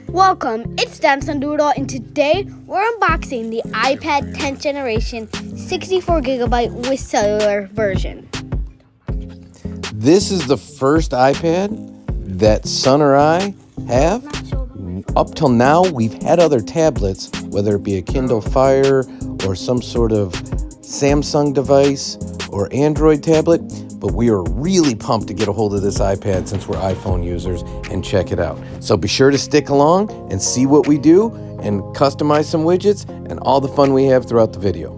Welcome, it's Damson Doodle, and today we're unboxing the iPad 10th generation 64GB with cellular version. This is the first iPad that Son or I have. Up till now, we've had other tablets, whether it be a Kindle Fire or some sort of Samsung device or Android tablet, but we are really pumped to get a hold of this iPad since we're iPhone users and check it out. So be sure to stick along and see what we do and customize some widgets and all the fun we have throughout the video.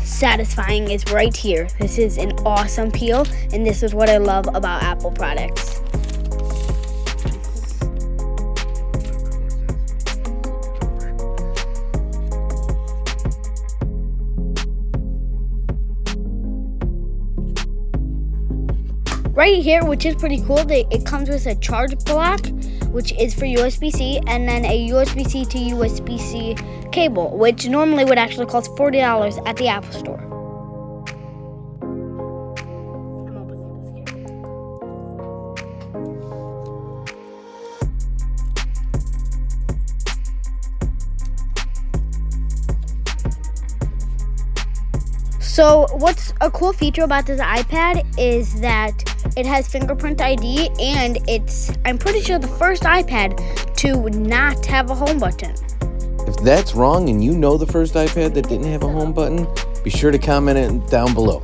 Satisfying is right here. This is an awesome peel, and this is what I love about Apple products. Right here, which is pretty cool, it comes with a charge block, which is for USB-C, and then a USB-C to USB-C cable, which normally would actually cost $40 at the Apple Store. So what's a cool feature about this iPad is that it has fingerprint ID, and I'm pretty sure the first iPad to not have a home button. If that's wrong and you know the first iPad that didn't have a home button, be sure to comment it down below.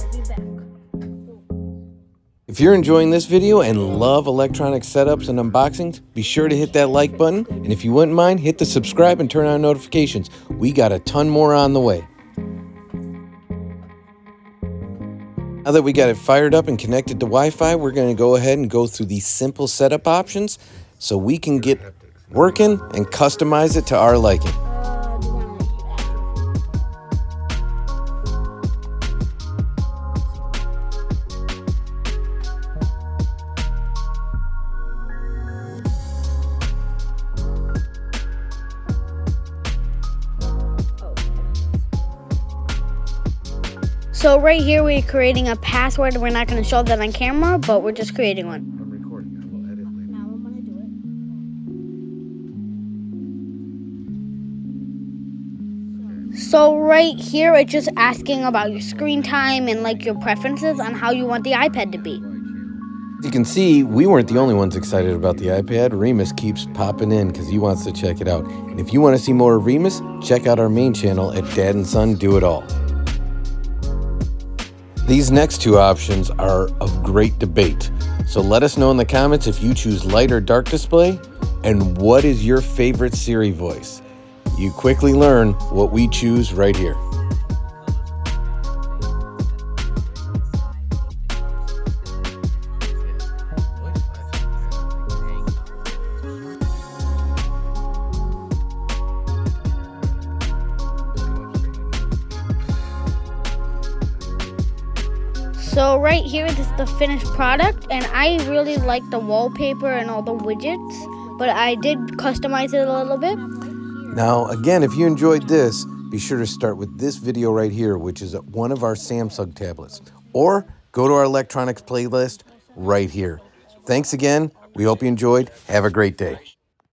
If you're enjoying this video and love electronic setups and unboxings, be sure to hit that like button. And if you wouldn't mind, hit the subscribe and turn on notifications. We got a ton more on the way. Now that we got it fired up and connected to Wi-Fi, we're going to go ahead and go through these simple setup options so we can get working and customize it to our liking. So right here we're creating a password. We're not going to show that on camera, but we're just creating one. I'm recording. I will edit later. Now I'm going to do it. So right here it's just asking about your screen time and like your preferences on how you want the iPad to be. As you can see, we weren't the only ones excited about the iPad. Remus keeps popping in because he wants to check it out. And if you want to see more of Remus, check out our main channel at Dad and Son Do It All. These next two options are of great debate, so let us know in the comments if you choose light or dark display, and what is your favorite Siri voice. You quickly learn what we choose right here. So right here, this is the finished product, and I really like the wallpaper and all the widgets, but I did customize it a little bit. Now, again, if you enjoyed this, be sure to start with this video right here, which is one of our Samsung tablets, or go to our electronics playlist right here. Thanks again. We hope you enjoyed. Have a great day.